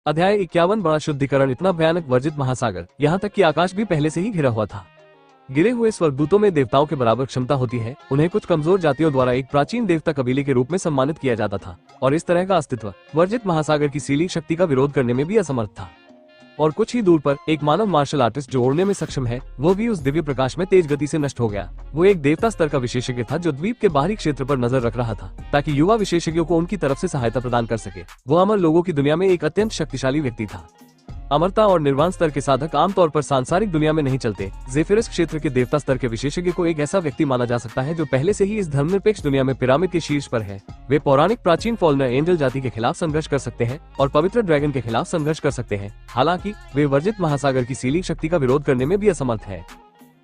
अध्याय 51 बड़ा शुद्धिकरण। इतना भयानक वर्जित महासागर, यहाँ तक कि आकाश भी पहले से ही घिरा हुआ था। गिरे हुए स्वर्गदूतों में देवताओं के बराबर क्षमता होती है। उन्हें कुछ कमजोर जातियों द्वारा एक प्राचीन देवता कबीले के रूप में सम्मानित किया जाता था और इस तरह का अस्तित्व वर्जित महासागर की सीलिंग शक्ति का विरोध करने में भी असमर्थ था। और कुछ ही दूर पर एक मानव मार्शल आर्टिस्ट जो उड़ने में सक्षम है, वो भी उस दिव्य प्रकाश में तेज गति से नष्ट हो गया। वो एक देवता स्तर का विशेषज्ञ था जो द्वीप के बाहरी क्षेत्र पर नजर रख रहा था ताकि युवा विशेषज्ञों को उनकी तरफ से सहायता प्रदान कर सके। वो अमर लोगों की दुनिया में एक अत्यंत शक्तिशाली व्यक्ति था। अमरता और निर्वाण स्तर के साधक आमतौर पर सांसारिक दुनिया में नहीं चलते। जेफिरस क्षेत्र के देवता स्तर के विशेषज्ञ को एक ऐसा व्यक्ति माना जा सकता है जो पहले से ही इस धर्मनिरपेक्ष दुनिया में पिरामिड के शीर्ष पर है। वे पौराणिक प्राचीन फॉलनर एंजल जाति के खिलाफ संघर्ष कर सकते हैं और पवित्र ड्रैगन के खिलाफ संघर्ष कर सकते हैं। हालांकि वे वर्जित महासागर की सीलिंग शक्ति का विरोध करने में भी असमर्थ है।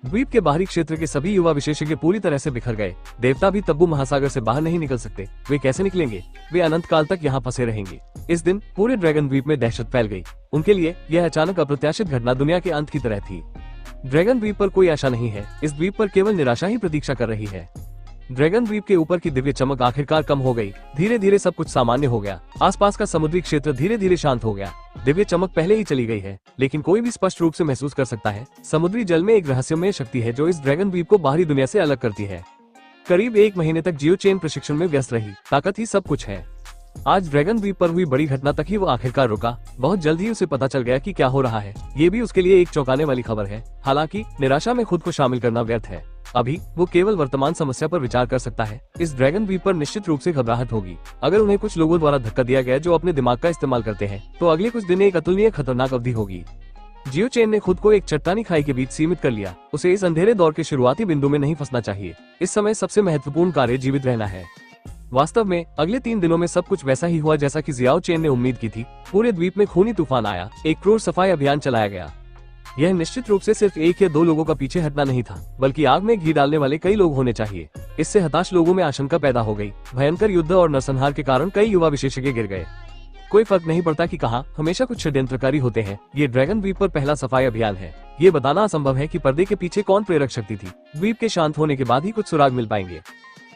द्वीप के बाहरी क्षेत्र के सभी युवा विशेषज्ञ पूरी तरह से बिखर गए। देवता भी तब्बू महासागर से बाहर नहीं निकल सकते। वे कैसे निकलेंगे? वे अनंत काल तक यहाँ फंसे रहेंगे। इस दिन पूरे ड्रैगन द्वीप में दहशत फैल गई। उनके लिए यह अचानक अप्रत्याशित घटना दुनिया के अंत की तरह थी। ड्रैगन द्वीप पर कोई आशा नहीं है। इस द्वीप पर केवल निराशा ही प्रतीक्षा कर रही है। ड्रैगन द्वीप के ऊपर की दिव्य चमक आखिरकार कम हो गई। धीरे धीरे सब कुछ सामान्य हो गया। आसपास का समुद्री क्षेत्र धीरे धीरे शांत हो गया। दिव्य चमक पहले ही चली गई है, लेकिन कोई भी स्पष्ट रूप से महसूस कर सकता है समुद्री जल में एक रहस्यमय शक्ति है जो इस ड्रैगन द्वीप को बाहरी दुनिया से अलग करती है। करीब 1 महीने तक जियो चेन प्रशिक्षण में व्यस्त रही। ताकत ही सब कुछ है। आज ड्रैगन द्वीप पर हुई बड़ी घटना तक ही वो आखिरकार रुका। बहुत जल्द ही उसे पता चल गया कि क्या हो रहा है। ये भी उसके लिए एक चौंकाने वाली खबर है। हालांकि निराशा में खुद को शामिल करना व्यर्थ है। अभी वो केवल वर्तमान समस्या पर विचार कर सकता है। इस ड्रैगन द्वीप पर निश्चित रूप से घबराहट होगी। अगर उन्हें कुछ लोगों द्वारा धक्का दिया गया जो अपने दिमाग का इस्तेमाल करते हैं, तो अगले कुछ दिन एक अतुलनीय खतरनाक अवधि होगी। जियो चेन ने खुद को एक चट्टानी खाई के बीच सीमित कर लिया। उसे इस अंधेरे दौर के शुरुआती बिंदु में नहीं फंसना चाहिए। इस समय सबसे महत्वपूर्ण कार्य जीवित रहना है। वास्तव में अगले 3 दिनों में सब कुछ वैसा ही हुआ जैसा कि जियाओ चेन ने उम्मीद की थी। पूरे द्वीप में खूनी तूफान आया। एक क्रूर सफाई अभियान चलाया गया। यह निश्चित रूप से सिर्फ 1 या 2 लोगों का पीछे हटना नहीं था, बल्कि आग में घी डालने वाले कई लोग होने चाहिए। इससे हताश लोगों में आशंका पैदा हो गई। भयंकर युद्ध और नरसंहार के कारण कई युवा विशेषज्ञ गिर गए। कोई फर्क नहीं पड़ता कि कहां, हमेशा कुछ षड्यंत्रकारी होते हैं। ये ड्रैगन द्वीप पर पहला सफाई अभियान है। ये बताना असंभव है कि पर्दे के पीछे कौन प्रेरक शक्ति थी। द्वीप के शांत होने के बाद ही कुछ सुराग मिल पाएंगे।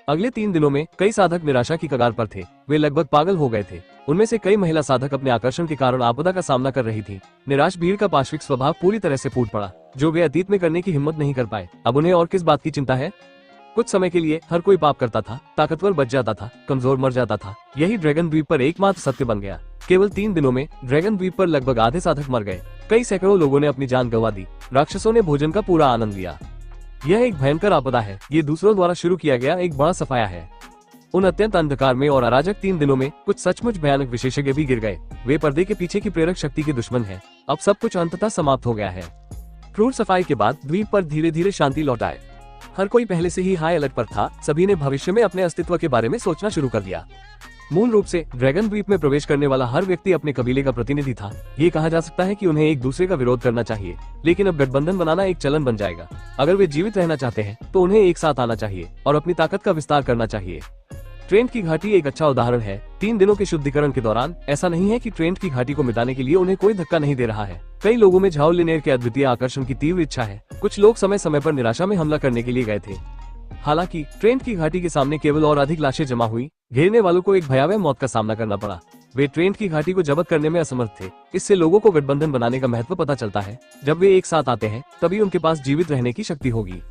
अगले 3 दिनों में कई साधक निराशा की कगार पर थे। वे लगभग पागल हो गए थे। उनमें से कई महिला साधक अपने आकर्षण के कारण आपदा का सामना कर रही थी। निराश भीड़ का पाश्विक स्वभाव पूरी तरह से फूट पड़ा, जो वे अतीत में करने की हिम्मत नहीं कर पाए। अब उन्हें और किस बात की चिंता है? कुछ समय के लिए हर कोई पाप करता था, ताकतवर बच जाता था, कमजोर मर जाता था। यही ड्रैगन द्वीप पर एकमात्र सत्य बन गया। केवल 3 दिनों में ड्रैगन द्वीप पर लगभग आधे साधक मर गए। कई सैकड़ों लोगों ने अपनी जान गंवा दी। राक्षसों ने भोजन का पूरा आनंद लिया। यह एक भयंकर आपदा है। ये दूसरों द्वारा शुरू किया गया एक बड़ा सफाया है। उन अत्यंत अंधकार में और अराजक 3 दिनों में कुछ सचमुच भयानक विशेषज्ञ भी गिर गए। वे पर्दे के पीछे की प्रेरक शक्ति के दुश्मन हैं। अब सब कुछ अंततः समाप्त हो गया है। क्रूर सफाई के बाद द्वीप पर धीरे धीरे शांति लौट आए। हर कोई पहले से ही हाई अलर्ट पर था। सभी ने भविष्य में अपने अस्तित्व के बारे में सोचना शुरू कर दिया। मूल रूप से ड्रैगन द्वीप में प्रवेश करने वाला हर व्यक्ति अपने कबीले का प्रतिनिधि था। ये कहा जा सकता है कि उन्हें एक दूसरे का विरोध करना चाहिए, लेकिन अब गठबंधन बनाना एक चलन बन जाएगा। अगर वे जीवित रहना चाहते हैं तो उन्हें एक साथ आना चाहिए और अपनी ताकत का विस्तार करना चाहिए। ट्रेंट की घाटी एक अच्छा उदाहरण है। 3 दिनों के शुद्धिकरण के दौरान ऐसा नहीं है कि ट्रेंट की घाटी को मिटाने के लिए उन्हें कोई धक्का नहीं दे रहा है। कई लोगों में झाओ लिनेर के अद्वितीय आकर्षण की तीव्र इच्छा है। कुछ लोग समय समय पर निराशा में हमला करने के लिए गए थे। हालांकि ट्रेंट की घाटी के सामने केवल और अधिक लाशें जमा हुई। घेरने वालों को एक भयावह मौत का सामना करना पड़ा। वे ट्रेंट की घाटी को जब्त करने में असमर्थ थे। इससे लोगों को गठबंधन बनाने का महत्व पता चलता है। जब वे एक साथ आते हैं तभी उनके पास जीवित रहने की शक्ति होगी।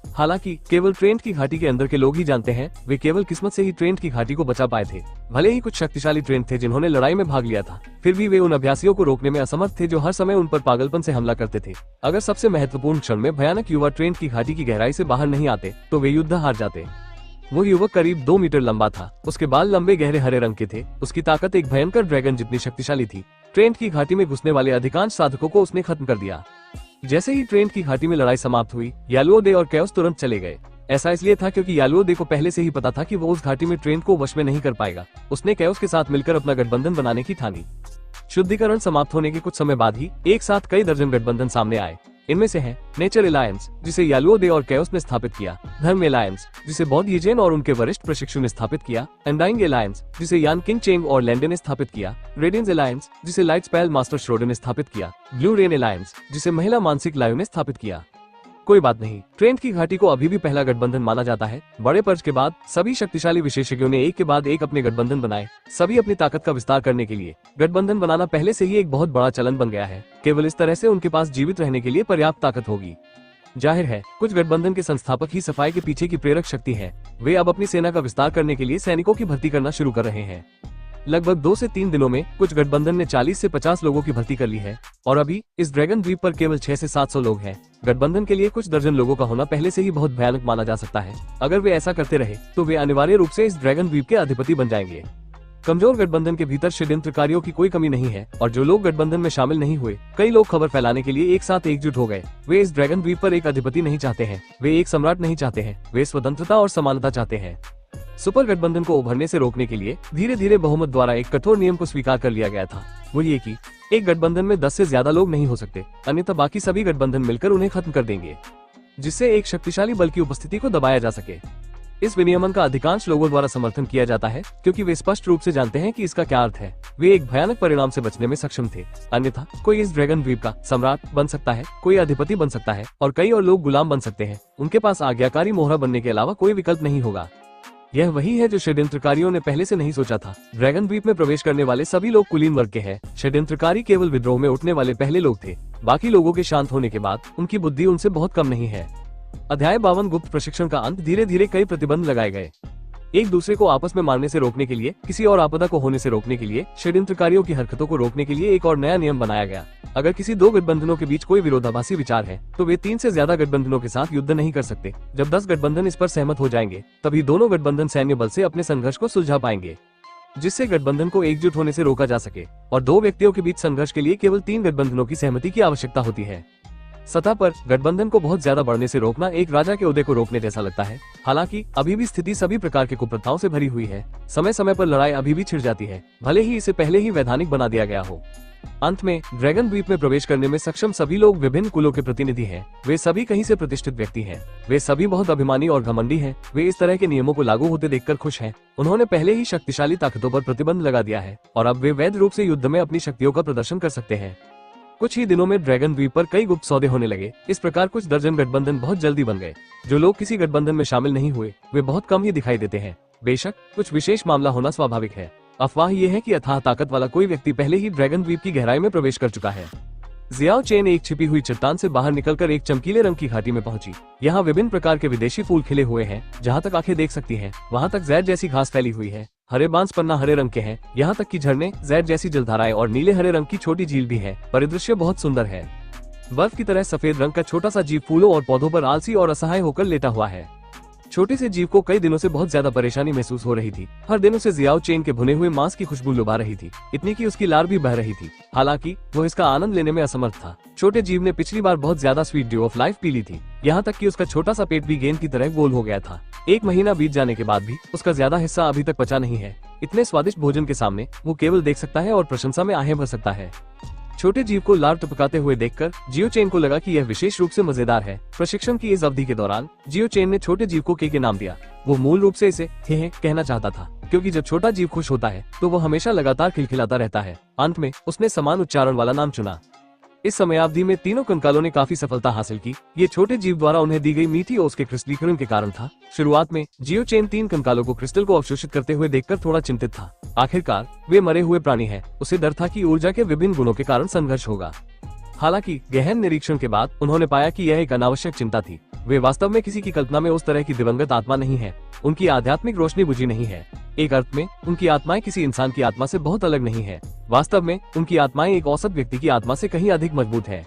हालांकि केवल ट्रेंट की घाटी के अंदर के लोग ही जानते हैं। वे केवल किस्मत से ही ट्रेंट की घाटी को बचा पाए थे। भले ही कुछ शक्तिशाली ट्रेंट थे जिन्होंने लड़ाई में भाग लिया था, फिर भी वे उन अभ्यासियों को रोकने में असमर्थ थे जो हर समय उन पर पागलपन से हमला करते थे। अगर सबसे महत्वपूर्ण क्षण में भयानक युवा ट्रेंट की घाटी की गहराई से बाहर नहीं आते तो वे युद्ध हार जाते। वो युवक करीब 2 मीटर लंबा था। उसके बाल लंबे गहरे हरे रंग के थे। उसकी ताकत एक भयंकर ड्रैगन जितनी शक्तिशाली थी। ट्रेंट की घाटी में घुसने वाले अधिकांश साधकों को उसने खत्म कर दिया। जैसे ही ट्रेंट की घाटी में लड़ाई समाप्त हुई, यालुओ दे और कैओस तुरंत चले गए। ऐसा इसलिए था क्योंकि यालुओ दे को पहले से ही पता था कि वो उस घाटी में ट्रेंट को वश में नहीं कर पाएगा। उसने कैओस के साथ मिलकर अपना गठबंधन बनाने की ठानी। शुद्धिकरण समाप्त होने के कुछ समय बाद ही एक साथ कई दर्जन गठबंधन सामने आए। इनमें से है नेचर एलायंस, जिसे यालुओ दे और कैओस ने स्थापित किया। धर्म एलायंस, जिसे बौद्ध यीजेन और उनके वरिष्ठ प्रशिक्षु ने स्थापित किया। एंडाइंग एलायंस, जिसे यान किंग चेंग और लैंडे ने स्थापित किया। रेडियंस एलायंस, जिसे लाइट स्पेल मास्टर श्रोडे ने स्थापित किया। ब्लू रेन एलायंस, जिसे महिला मानसिक लायु ने स्थापित किया। कोई बात नहीं, ट्रेंट की घाटी को अभी भी पहला गठबंधन माना जाता है। बड़े पर्च के बाद सभी शक्तिशाली विशेषज्ञों ने एक के बाद एक अपने गठबंधन बनाए, सभी अपनी ताकत का विस्तार करने के लिए। गठबंधन बनाना पहले से ही एक बहुत बड़ा चलन बन गया है, केवल इस तरह से उनके पास जीवित रहने के लिए पर्याप्त ताकत होगी। जाहिर है, कुछ गठबंधन के संस्थापक ही सफाई के पीछे की प्रेरक शक्ति है। वे अब अपनी सेना का विस्तार करने के लिए सैनिकों की भर्ती करना शुरू कर रहे हैं। लगभग 2 से 3 दिनों में कुछ गठबंधन ने 40 से 50 लोगों की भर्ती कर ली है और अभी इस ड्रैगन द्वीप पर केवल 6 से 700 लोग हैं। गठबंधन के लिए कुछ दर्जन लोगों का होना पहले से ही बहुत भयानक माना जा सकता है। अगर वे ऐसा करते रहे तो वे अनिवार्य रूप से इस ड्रैगन द्वीप के अधिपति बन जाएंगे। कमजोर गठबंधन के भीतर षड्यंत्रकारियों की कोई कमी नहीं है और जो लोग गठबंधन में शामिल नहीं हुए, कई लोग खबर फैलाने के लिए एक साथ एकजुट हो गए। वे इस ड्रैगन द्वीप पर एक अधिपति नहीं चाहते हैं, वे एक सम्राट नहीं चाहते हैं, वे स्वतंत्रता और समानता चाहते हैं। सुपर गठबंधन को उभरने से रोकने के लिए धीरे धीरे बहुमत द्वारा एक कठोर नियम को स्वीकार कर लिया गया था। वो ये कि एक गठबंधन में 10 से ज्यादा लोग नहीं हो सकते, अन्यथा बाकी सभी गठबंधन मिलकर उन्हें खत्म कर देंगे, जिससे एक शक्तिशाली बल की उपस्थिति को दबाया जा सके। इस विनियमन का अधिकांश लोगों द्वारा समर्थन किया जाता है क्योंकि वे स्पष्ट रूप से जानते हैं कि इसका क्या अर्थ है। वे एक भयानक परिणाम से बचने में सक्षम थे, अन्यथा कोई इस ड्रैगन द्वीप का सम्राट बन सकता है, कोई अधिपति बन सकता है और कई और लोग गुलाम बन सकते हैं। उनके पास आज्ञाकारी मोहरा बनने के अलावा कोई विकल्प नहीं होगा। यह वही है जो षड्यंत्रकारियों ने पहले से नहीं सोचा था। ड्रैगन द्वीप में प्रवेश करने वाले सभी लोग कुलीन वर्ग के हैं। षड्यंत्रकारी केवल विद्रोह में उठने वाले पहले लोग थे। बाकी लोगों के शांत होने के बाद उनकी बुद्धि उनसे बहुत कम नहीं है। अध्याय 52 गुप्त प्रशिक्षण का अंत। धीरे धीरे कई प्रतिबंध लगाए गए, एक दूसरे को आपस में मारने से रोकने के लिए, किसी और आपदा को होने से रोकने के लिए, षड्यंत्रकारियों की हरकतों को रोकने के लिए एक और नया नियम बनाया गया। अगर किसी 2 गठबंधनों के बीच कोई विरोधाभासी विचार है तो वे 3 से ज्यादा गठबंधनों के साथ युद्ध नहीं कर सकते। जब 10 गठबंधन इस पर सहमत हो जाएंगे तभी दोनों गठबंधन सैन्य बल से अपने संघर्ष को सुलझा पाएंगे, जिससे गठबंधन को एकजुट होने से रोका जा सके। और 2 व्यक्तियों के बीच संघर्ष के लिए केवल 3 गठबंधनों की सहमति की आवश्यकता होती है। सतह पर गठबंधन को बहुत ज्यादा बढ़ने से रोकना एक राजा के उदय को रोकने जैसा लगता है। हालांकि अभी भी स्थिति सभी प्रकार के कुप्रथाओं से भरी हुई है। समय समय पर लड़ाई अभी भी छिड़ जाती है, भले ही इसे पहले ही वैधानिक बना दिया गया हो। अंत में ड्रैगन द्वीप में प्रवेश करने में सक्षम सभी लोग विभिन्न कुलों के प्रतिनिधि हैं। वे सभी कहीं से प्रतिष्ठित व्यक्ति हैं। वे सभी बहुत अभिमानी और घमंडी हैं। वे इस तरह के नियमों को लागू होते देखकर खुश हैं। उन्होंने पहले ही शक्तिशाली ताकतों पर प्रतिबंध लगा दिया है और अब वे वैध रूप से युद्ध में अपनी शक्तियों का प्रदर्शन कर सकते हैं। कुछ ही दिनों में ड्रैगन द्वीप पर कई गुप्त सौदे होने लगे। इस प्रकार कुछ दर्जन गठबंधन बहुत जल्दी बन गए। जो लोग किसी गठबंधन में शामिल नहीं हुए वे बहुत कम ही दिखाई देते हैं। बेशक कुछ विशेष मामला होना स्वाभाविक है। अफवाह यह है कि अथाह ताकत वाला कोई व्यक्ति पहले ही ड्रैगन द्वीप की गहराई में प्रवेश कर चुका है। जियाओ चेन एक छिपी हुई चट्टान से बाहर निकलकर एक चमकीले रंग की घाटी में पहुंची। यहाँ विभिन्न प्रकार के विदेशी फूल खिले हुए हैं। जहाँ तक आंखें देख सकती हैं, वहाँ तक जैद जैसी घास फैली हुई है। हरे बांस पन्ना हरे रंग के हैं। यहाँ तक कि झरने, जैद जैसी जलधाराएं और नीले हरे रंग की छोटी झील भी है। परिदृश्य बहुत सुंदर है। बर्फ की तरह सफेद रंग का छोटा सा जीव फूलों और पौधों पर आलसी और असहाय होकर लेटा हुआ है। छोटे से जीव को कई दिनों से बहुत ज्यादा परेशानी महसूस हो रही थी। हर दिन उसे जियाओ चेन के भुने हुए मांस की खुशबू लुभा रही थी, इतनी कि उसकी लार भी बह रही थी। हालांकि वो इसका आनंद लेने में असमर्थ था। छोटे जीव ने पिछली बार बहुत ज्यादा स्वीट ड्यू ऑफ लाइफ पी ली थी, यहाँ तक कि उसका छोटा सा पेट भी गेंद की तरह गोल हो गया था। 1 महीना बीत जाने के बाद भी उसका ज्यादा हिस्सा अभी तक पचा नहीं है। इतने स्वादिष्ट भोजन के सामने वो केवल देख सकता है और प्रशंसा में आहें भर सकता है। छोटे जीव को लार टपकाते हुए देखकर जियो चेन को लगा कि यह विशेष रूप से मजेदार है। प्रशिक्षण की इस अवधि के दौरान जियो चेन ने छोटे जीव को के नाम दिया। वो मूल रूप से इसे हे कहना चाहता था, क्योंकि जब छोटा जीव खुश होता है तो वो हमेशा लगातार खिलखिलाता रहता है। अंत में उसने समान उच्चारण वाला नाम चुना। इस समयावधि में तीनों कंकालों ने काफी सफलता हासिल की। ये छोटे जीव द्वारा उन्हें दी गई मीठी ओस के क्रिस्टलीकरण के कारण था। शुरुआत में जियो चेन 3 कंकालों को क्रिस्टल को अवशोषित करते हुए देखकर थोड़ा चिंतित था। आखिरकार वे मरे हुए प्राणी हैं। उसे डर था कि ऊर्जा के विभिन्न गुणों के कारण संघर्ष होगा। हालांकि गहन निरीक्षण के बाद उन्होंने पाया कि यह एक अनावश्यक चिंता थी। वे वास्तव में किसी की कल्पना में उस तरह की दिवंगत आत्मा नहीं है। उनकी आध्यात्मिक रोशनी बुझी नहीं है। एक अर्थ में उनकी आत्माएं किसी इंसान की आत्मा से बहुत अलग नहीं है। वास्तव में उनकी आत्माएं एक औसत व्यक्ति की आत्मा से कहीं अधिक मजबूत है।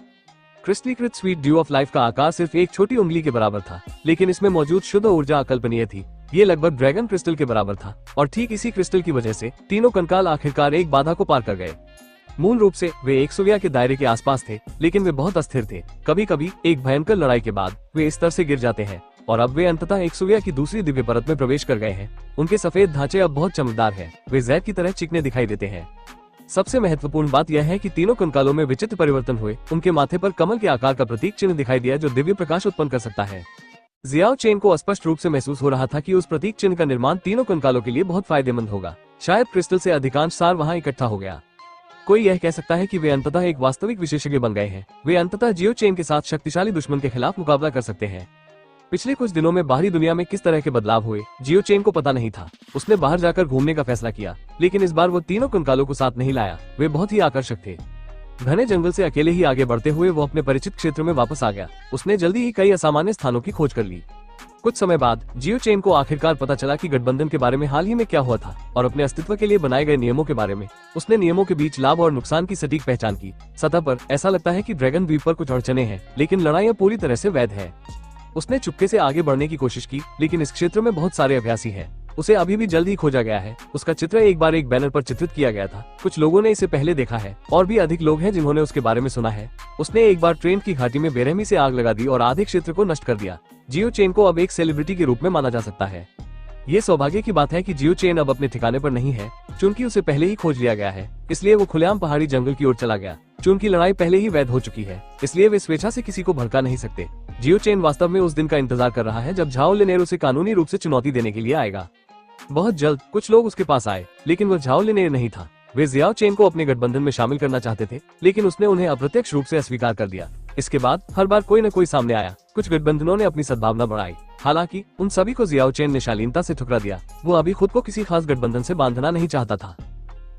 क्रिस्टलीकृत स्वीट ड्यू ऑफ लाइफ का आकार सिर्फ एक छोटी उंगली के बराबर था, लेकिन इसमें मौजूद शुद्ध ऊर्जा अकल्पनीय थी। ये लगभग ड्रैगन क्रिस्टल के बराबर था और ठीक इसी क्रिस्टल की वजह से तीनों कंकाल आखिरकार एक बाधा को पार कर गए। मूल रूप से वे एक सुविया के दायरे के आसपास थे, लेकिन वे बहुत अस्थिर थे। कभी कभी एक भयंकर लड़ाई के बाद वे इस तरह से गिर जाते हैं और अब वे अंततः एक सुविया की दूसरी दिव्य परत में प्रवेश कर गए हैं। उनके सफेद ढांचे अब बहुत चमकदार हैं। वे जैद की तरह चिकने दिखाई देते हैं। सबसे महत्वपूर्ण बात यह है कि तीनों कंकालों में विचित्र परिवर्तन हुए। उनके माथे पर कमल के आकार का प्रतीक चिन्ह दिखाई दिया जो दिव्य प्रकाश उत्पन्न कर सकता है। जियाओ चेन को स्पष्ट रूप से महसूस हो रहा था कि उस प्रतीक चिन्ह का निर्माण तीनों कंकालों के लिए बहुत फायदेमंद होगा। शायद क्रिस्टल से अधिकांश सार वहां इकट्ठा हो गया। कोई यह कह सकता है कि वे अंततः एक वास्तविक विशेषज्ञ बन गए हैं। वे अंततः जियो चेन के साथ शक्तिशाली दुश्मन के खिलाफ मुकाबला कर सकते हैं। पिछले कुछ दिनों में बाहरी दुनिया में किस तरह के बदलाव हुए, जियो चेन को पता नहीं था। उसने बाहर जाकर घूमने का फैसला किया, लेकिन इस बार वो तीनों कंकालों को साथ नहीं लाया। वे बहुत ही आकर्षक थे। घने जंगल से अकेले ही आगे बढ़ते हुए वो अपने परिचित क्षेत्र में वापस आ गया। उसने जल्दी ही कई असामान्य स्थानों की खोज कर ली। कुछ समय बाद जियो चेन को आखिरकार पता चला कि गठबंधन के बारे में हाल ही में क्या हुआ था और अपने अस्तित्व के लिए बनाए गए नियमों के बारे में। उसने नियमों के बीच लाभ और नुकसान की सटीक पहचान की। सतह पर ऐसा लगता है कि ड्रैगन द्वीप पर कुछ अड़चने हैं, लेकिन लड़ाइयाँ पूरी तरह से वैध है। उसने चुपके से आगे बढ़ने की कोशिश की, लेकिन इस क्षेत्र में बहुत सारे अभ्यासी हैं। उसे अभी भी जल्द ही खोजा गया है। उसका चित्र एक बार एक बैनर पर चित्रित किया गया था। कुछ लोगों ने इसे पहले देखा है और भी अधिक लोग हैं जिन्होंने उसके बारे में सुना है। उसने एक बार ट्रेन की घाटी में बेरहमी से आग लगा दी और आधे क्षेत्र को नष्ट कर दिया। जियो चेन को अब एक सेलिब्रिटी के रूप में माना जा सकता है। ये सौभाग्य की बात है कि जियो चेन अब अपने ठिकाने पर नहीं है, चूंकि उसे पहले ही खोज लिया गया है। इसलिए वो खुलेआम पहाड़ी जंगल की ओर चला गया। चूंकि लड़ाई पहले ही वैध हो चुकी है, इसलिए वे स्वेच्छा से किसी को भड़का नहीं सकते। जियो चेन वास्तव में उस दिन का इंतजार कर रहा है जब झाओ लिनेर उसे कानूनी रूप से चुनौती देने के लिए आएगा। बहुत जल्द कुछ लोग उसके पास आए, लेकिन वह झाओ लिनेर नहीं था। वे जियाओ चेन को अपने गठबंधन में शामिल करना चाहते थे, लेकिन उसने उन्हें अप्रत्यक्ष रूप से अस्वीकार कर दिया। इसके बाद हर बार कोई न कोई सामने आया। कुछ गठबंधनों ने अपनी सद्भावना बढ़ाई, हालांकि उन सभी को जियाओ चेन ने शालीनता से ठुकरा दिया। वो अभी खुद को किसी खास गठबंधन से बांधना नहीं चाहता था।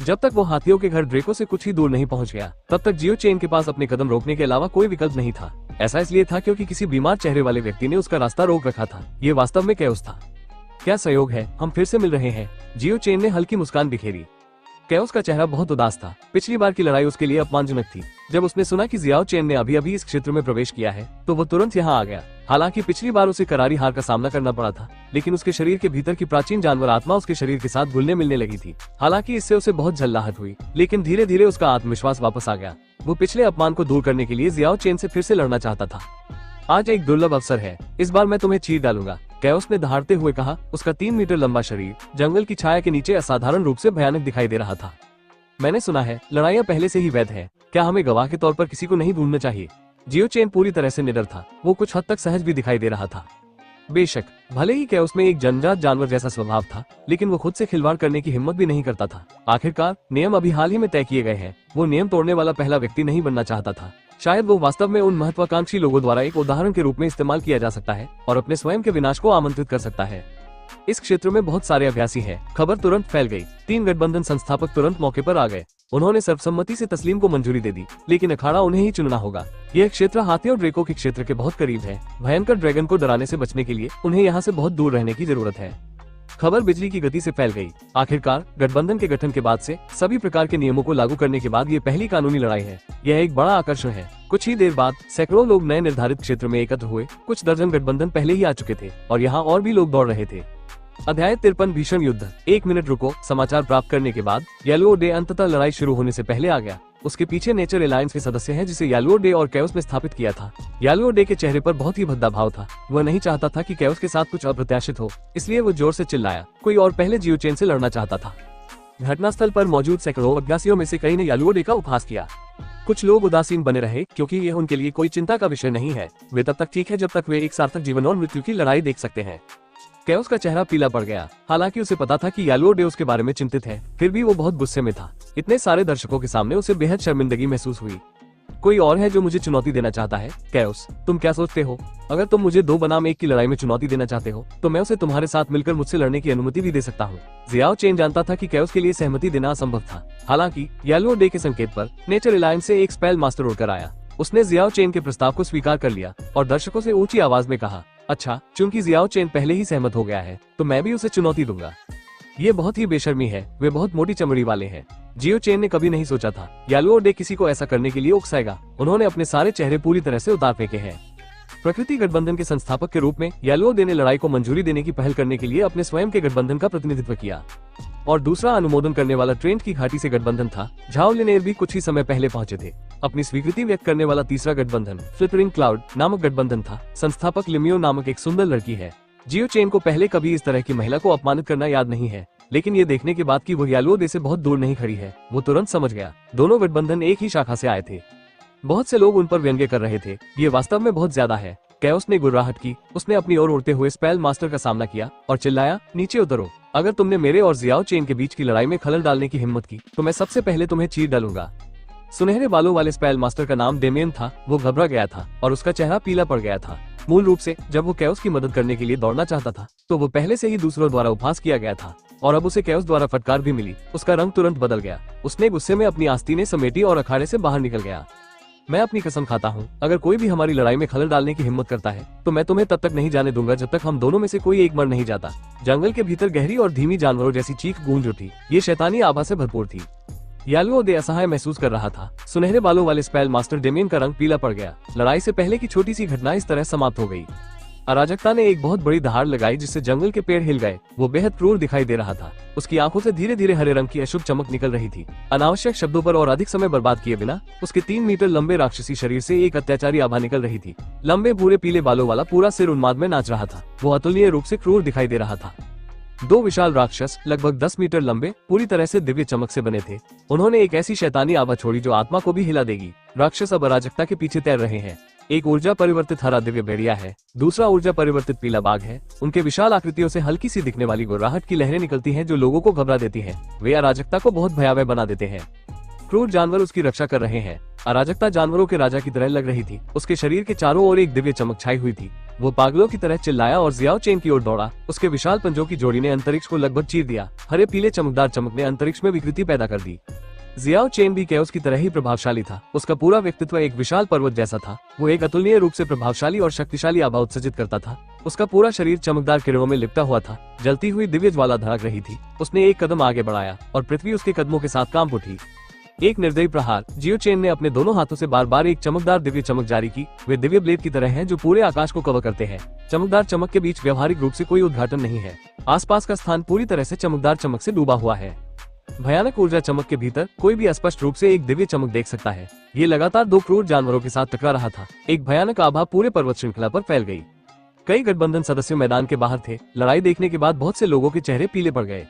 जब तक वो हाथियों के घर ड्रेको से कुछ ही दूर नहीं पहुंच गया, तब तक जियो चेन के पास अपने कदम रोकने के अलावा कोई विकल्प नहीं था। ऐसा इसलिए था क्योंकि किसी बीमार चेहरे वाले व्यक्ति ने उसका रास्ता रोक रखा था। ये वास्तव में कैओस था। क्या संयोग है, हम फिर से मिल रहे हैं। जियो चेन ने हल्की मुस्कान बिखेरी। कैओस का चेहरा बहुत उदास था। पिछली बार की लड़ाई उसके लिए अपमानजनक थी। जब उसने सुना कि जियाओ चेन ने अभी अभी इस क्षेत्र में प्रवेश किया है, तो वो तुरंत यहाँ आ गया। हालांकि पिछली बार उसे करारी हार का सामना करना पड़ा था, लेकिन उसके शरीर के भीतर की प्राचीन जानवर आत्मा उसके शरीर के साथ घुलने मिलने लगी थी। हालांकि इससे उसे बहुत झल्लाहट हुई, लेकिन धीरे धीरे उसका आत्मविश्वास वापस आ गया। वो पिछले अपमान को दूर करने के लिए जियाओ चेन से फिर से लड़ना चाहता था। आज एक दुर्लभ अवसर है, इस बार मैं तुम्हें चीर डालूंगा, कैओस ने दहाड़ते हुए कहा। उसका 3 मीटर लंबा शरीर जंगल की छाया के नीचे असाधारण रूप से भयानक दिखाई दे रहा था। मैंने सुना है लड़ाइयाँ पहले से ही वैध है। क्या हमें गवाह के तौर पर किसी को नहीं ढूंढना चाहिए? जियो चेन पूरी तरह से निडर था। वो कुछ हद तक सहज भी दिखाई दे रहा था। बेशक भले ही कैओस में एक जन्मजात जानवर जैसा स्वभाव था, लेकिन वो खुद से खिलवाड़ करने की हिम्मत भी नहीं करता था। आखिरकार नियम अभी हाल ही में तय किए गए हैं। वो नियम तोड़ने वाला पहला व्यक्ति नहीं बनना चाहता था। शायद वो वास्तव में उन महत्वाकांक्षी लोगों द्वारा एक उदाहरण के रूप में इस्तेमाल किया जा सकता है और अपने स्वयं के विनाश को आमंत्रित कर सकता है। इस क्षेत्र में बहुत सारे अभ्यासी हैं। खबर तुरंत फैल गई। 3 गठबंधन संस्थापक तुरंत मौके पर आ गए। उन्होंने सर्वसम्मति से तस्लीम को मंजूरी दे दी, लेकिन अखाड़ा उन्हें ही चुनना होगा। यह क्षेत्र हाथियों और ड्रेको के क्षेत्र के बहुत करीब है। भयंकर ड्रैगन को डराने से बचने के लिए उन्हें यहाँ से बहुत दूर रहने की जरूरत है। खबर बिजली की गति से फैल गई। आखिरकार गठबंधन के गठन के बाद से सभी प्रकार के नियमों को लागू करने के बाद ये पहली कानूनी लड़ाई है। यह एक बड़ा आकर्षण है। कुछ ही देर बाद सैकड़ों लोग नए निर्धारित क्षेत्र में एकत्र हुए। कुछ दर्जन गठबंधन पहले ही आ चुके थे और यहाँ और भी लोग दौड़ रहे थे। अध्याय 53 भीषण युद्ध। 1 मिनट रुको। समाचार प्राप्त करने के बाद येलो डे अंततः लड़ाई शुरू होने से पहले आ गया। उसके पीछे नेचर एलायंस के सदस्य हैं जिसे येलो डे और कैओस ने स्थापित किया था। येलो डे के चेहरे पर बहुत ही भद्दा भाव था। वह नहीं चाहता था कि कैओस के साथ कुछ अप्रत्याशित हो, इसलिए वो जोर से चिल्लाया। कोई और पहले जियो चेन से लड़ना चाहता था। घटनास्थल पर मौजूद सैकड़ों अभ्यासियों में से कई ने येलो डे का उपहास किया। कुछ लोग उदासीन बने रहे क्योंकि यह उनके लिए कोई चिंता का विषय नहीं है। वे तब तक ठीक है जब तक वे एक सार्थक जीवन और मृत्यु की लड़ाई देख सकते हैं। कैओस का चेहरा पीला पड़ गया। हालांकि उसे पता था कि येलो डे उसके बारे में चिंतित है, फिर भी वो बहुत गुस्से में था। इतने सारे दर्शकों के सामने उसे बेहद शर्मिंदगी महसूस हुई। कोई और है जो मुझे चुनौती देना चाहता है? कैओस, तुम क्या सोचते हो? अगर तुम मुझे 2 बनाम 1 की लड़ाई में चुनौती देना चाहते हो, तो मैं उसे तुम्हारे साथ मिलकर मुझसे लड़ने की अनुमति भी दे सकता हूँ। जियाओ चेन जानता था कि कैओस के लिए सहमति देना असंभव था। हालांकि येलो डे के संकेत पर नेचर एलायंस से एक स्पेल मास्टर उड़कर आया। उसने जियाओ चेन के प्रस्ताव को स्वीकार कर लिया और दर्शकों से ऊंची आवाज में कहा, अच्छा, चूंकि जियाओ चेन पहले ही सहमत हो गया है, तो मैं भी उसे चुनौती दूंगा। ये बहुत ही बेशर्मी है। वे बहुत मोटी चमड़ी वाले हैं। जियो चेन ने कभी नहीं सोचा था येलो डे किसी को ऐसा करने के लिए उकसाएगा। उन्होंने अपने सारे चेहरे पूरी तरह से उतार फेंके हैं। प्रकृति गठबंधन के संस्थापक के रूप में येलो डे ने लड़ाई को मंजूरी देने की पहल करने के लिए अपने स्वयं के गठबंधन का प्रतिनिधित्व किया और दूसरा अनुमोदन करने वाला ट्रेंट की घाटी से गठबंधन था। झाओ लिनेर भी कुछ ही समय पहले पहुंचे थे। अपनी स्वीकृति व्यक्त करने वाला तीसरा गठबंधन फ्लिपरिंग क्लाउड नामक गठबंधन था। संस्थापक लिमियो नामक एक सुंदर लड़की है। जियो चेन को पहले कभी इस तरह की महिला को अपमानित करना याद नहीं है, लेकिन ये देखने के बाद कि वो येलो डे से बहुत दूर नहीं खड़ी है, वो तुरंत समझ गया। दोनों गठबंधन एक ही शाखा से आए थे। बहुत से लोग उन पर व्यंग्य कर रहे थे। ये वास्तव में बहुत ज्यादा है। कैओस ने गुर्राहट की। उसने अपनी ओर उड़ते हुए स्पेल मास्टर का सामना किया और चिल्लाया, नीचे उतरो। अगर तुमने मेरे और जियाओ चेन के बीच की लड़ाई में खलल डालने की हिम्मत की तो मैं सबसे पहले तुम्हें चीर डालूंगा। सुनहरे बालों वाले स्पेल मास्टर का नाम डेमियन था। वो घबरा गया था और उसका चेहरा पीला पड़ गया था। मूल रूप से जब वो कैओस की मदद करने के लिए दौड़ना चाहता था तो वो पहले से ही दूसरों द्वारा उपहास किया गया था और अब उसे कैओस द्वारा फटकार भी मिली। उसका रंग तुरंत बदल गया। उसने गुस्से में अपनी आस्तीनें समेटी और अखाड़े से बाहर निकल गया। मैं अपनी कसम खाता हूँ, अगर कोई भी हमारी लड़ाई में खलल डालने की हिम्मत करता है तो मैं तुम्हें तब तक नहीं जाने दूंगा जब तक हम दोनों में से कोई एक मर नहीं जाता। जंगल के भीतर गहरी और धीमी जानवरों जैसी चीख गूंज उठी। ये शैतानी आभा से भरपूर थी। यालुओ दे असहाय महसूस कर रहा था। सुनहरे बालों वाले स्पेल मास्टर डेमियन का रंग पीला पड़ गया। लड़ाई से पहले की छोटी सी घटना इस तरह समाप्त हो गई। अराजकता ने एक बहुत बड़ी दहाड़ लगाई जिससे जंगल के पेड़ हिल गए। वो बेहद क्रूर दिखाई दे रहा था। उसकी आंखों से धीरे धीरे हरे रंग की अशुभ चमक निकल रही थी। अनावश्यक शब्दों पर और अधिक समय बर्बाद किए बिना उसके 3 मीटर लंबे राक्षसी शरीर से एक अत्याचारी आभा निकल रही थी। लंबे भूरे पीले बालों वाला पूरा सिर उन्माद में नाच रहा था। वो अतुलनीय रूप से क्रूर दिखाई दे रहा था। 2 विशाल राक्षस लगभग 10 मीटर लंबे पूरी तरह से दिव्य चमक से बने थे। उन्होंने एक ऐसी शैतानी आभा छोड़ी जो आत्मा को भी हिला देगी। राक्षस अब अराजकता के पीछे तैर रहे हैं। एक ऊर्जा परिवर्तित हरा दिव्य भेड़िया है, दूसरा ऊर्जा परिवर्तित पीला बाघ है। उनके विशाल आकृतियों से हल्की सी दिखने वाली गुर्राहट की लहरें निकलती हैं जो लोगों को घबरा देती हैं। वे अराजकता को बहुत भयावह बना देते हैं। क्रूर जानवर उसकी रक्षा कर रहे हैं। अराजकता जानवरों के राजा की तरह लग रही थी। उसके शरीर के चारों ओर एक दिव्य चमक छाई हुई थी। वो पागलों की तरह चिल्लाया और जियाओ चेन की ओर दौड़ा। उसके विशाल पंजों की जोड़ी ने अंतरिक्ष को लगभग चीर दिया। हरे पीले चमकदार चमक ने अंतरिक्ष में विकृति पैदा कर दी। जियाओ चेन भी कैओस की तरह ही प्रभावशाली था। उसका पूरा व्यक्तित्व एक विशाल पर्वत जैसा था। वो एक अतुलनीय रूप से प्रभावशाली और शक्तिशाली आभा उत्सर्जित करता था। उसका पूरा शरीर चमकदार किरणों में लिपटा हुआ था। जलती हुई दिव्य ज्वाला धड़क रही थी। उसने एक कदम आगे बढ़ाया और पृथ्वी उसके कदमों के साथ कांप उठी। एक निर्दयी प्रहार। जियो चेन ने अपने दोनों हाथों से बार बार एक चमकदार दिव्य चमक जारी की। वे दिव्य ब्लेड की तरह हैं जो पूरे आकाश को कवर करते हैं। चमकदार चमक के बीच व्यवहारिक रूप से कोई उद्घाटन नहीं है। आसपास का स्थान पूरी तरह से चमकदार चमक से डूबा हुआ है। भयानक ऊर्जा चमक के भीतर कोई भी स्पष्ट रूप से एक दिव्य चमक देख सकता है। ये लगातार 2 क्रूर जानवरों के साथ टकरा रहा था। एक भयानक आभा पूरे पर्वत श्रृंखला पर फैल गई। कई गठबंधन सदस्य मैदान के बाहर थे। लड़ाई देखने के बाद बहुत से लोगों के चेहरे पीले पड़ गए।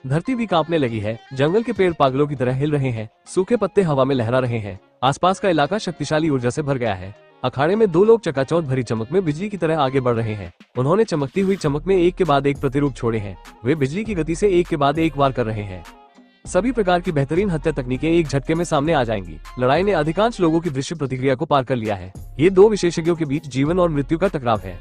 धरती भी कांपने लगी है। जंगल के पेड़ पागलों की तरह हिल रहे हैं। सूखे पत्ते हवा में लहरा रहे हैं। आसपास का इलाका शक्तिशाली ऊर्जा से भर गया है। अखाड़े में 2 लोग चकाचौंध भरी चमक में बिजली की तरह आगे बढ़ रहे हैं। उन्होंने चमकती हुई चमक में एक के बाद एक प्रतिरूप छोड़े हैं। वे बिजली की गति से एक के बाद एक वार कर रहे हैं। सभी प्रकार की बेहतरीन हत्या तकनीकें एक झटके में सामने आ जाएंगी। लड़ाई ने अधिकांश लोगों की दृश्य प्रतिक्रिया को पार कर लिया है। ये 2 विशेषज्ञों के बीच जीवन और मृत्यु का टकराव है।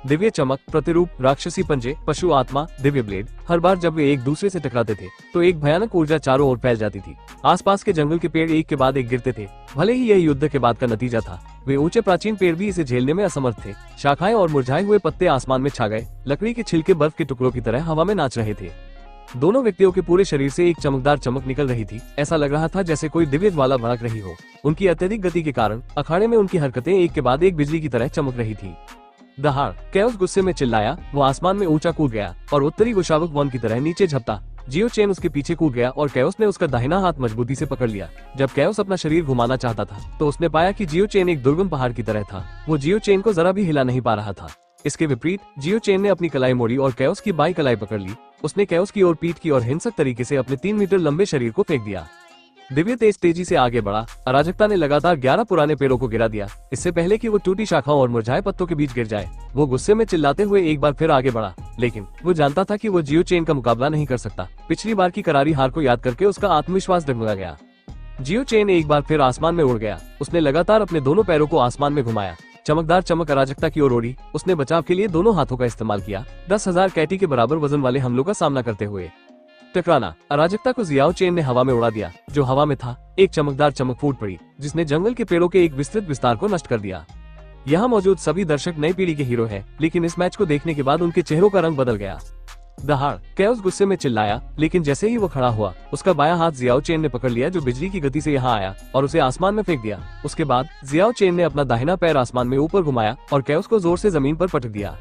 दिव्य चमक, प्रतिरूप, राक्षसी पंजे, पशु आत्मा, दिव्य ब्लेड। हर बार जब वे एक दूसरे से टकराते थे तो एक भयानक ऊर्जा चारों ओर फैल जाती थी। आसपास के जंगल के पेड़ एक के बाद एक गिरते थे। भले ही यह युद्ध के बाद का नतीजा था, वे ऊंचे प्राचीन पेड़ भी इसे झेलने में असमर्थ थे। शाखाएं और मुरझाए हुए पत्ते आसमान में छा गए। लकड़ी के छिलके बर्फ के टुकड़ों की तरह हवा में नाच रहे थे। दोनों व्यक्तियों के पूरे शरीर से एक चमकदार चमक निकल रही थी। ऐसा लग रहा था जैसे कोई दिव्य ज्वाला भड़क रही हो। उनकी अत्यधिक गति के कारण अखाड़े में उनकी हरकतें एक के बाद एक बिजली की तरह चमक रही थी। दहाड़। कैओस गुस्से में चिल्लाया। वो आसमान में ऊंचा कूद गया और उत्तरी गुशावक वन की तरह नीचे झपटा। जियो चेन उसके पीछे कूद गया और कैओस ने उसका दाहिना हाथ मजबूती से पकड़ लिया। जब कैओस अपना शरीर घुमाना चाहता था तो उसने पाया कि जियो चेन एक दुर्गम पहाड़ की तरह था। वो जियो चेन को जरा भी हिला नहीं पा रहा था। इसके विपरीत जियो चेन ने अपनी कलाई मोड़ी और कैओस की बाई कलाई पकड़ ली। उसने कैओस की ओर पीठ की और हिंसक तरीके से अपने 3 मीटर लंबे शरीर को फेंक दिया। दिव्य तेज तेजी से आगे बढ़ा। अराजकता ने लगातार 11 पुराने पेड़ों को गिरा दिया, इससे पहले कि वो टूटी शाखाओं और मुरझाए पत्तों के बीच गिर जाए। वो गुस्से में चिल्लाते हुए एक बार फिर आगे बढ़ा, लेकिन वो जानता था कि वो जियो चेन का मुकाबला नहीं कर सकता। पिछली बार की करारी हार को याद करके उसका आत्मविश्वास डगमगा गया। जियो चेन एक बार फिर आसमान में उड़ गया। उसने लगातार अपने दोनों पैरों को आसमान में घुमाया। चमकदार चमक अराजकता की ओर उड़ी। उसने बचाव के लिए दोनों हाथों का इस्तेमाल किया, 10,000 कैटी के बराबर वजन वाले हमलों का सामना करते हुए। टकराना। अराजकता को जियाओ चेन ने हवा में उड़ा दिया। जो हवा में था, एक चमकदार चमक फूट पड़ी जिसने जंगल के पेड़ों के एक विस्तृत विस्तार को नष्ट कर दिया। यहाँ मौजूद सभी दर्शक नई पीढ़ी के हीरो हैं, लेकिन इस मैच को देखने के बाद उनके चेहरों का रंग बदल गया। दहाड़। कैओस गुस्से में चिल्लाया, लेकिन जैसे ही वो खड़ा हुआ, उसका बायां हाथ जियाओ चेन ने पकड़ लिया, जो बिजली की गति से यहाँ आया और उसे आसमान में फेंक दिया। उसके बाद जियाओ चेन ने अपना दाहिना पैर आसमान में ऊपर घुमाया और कैओस को जोर से जमीन पर पटक दिया।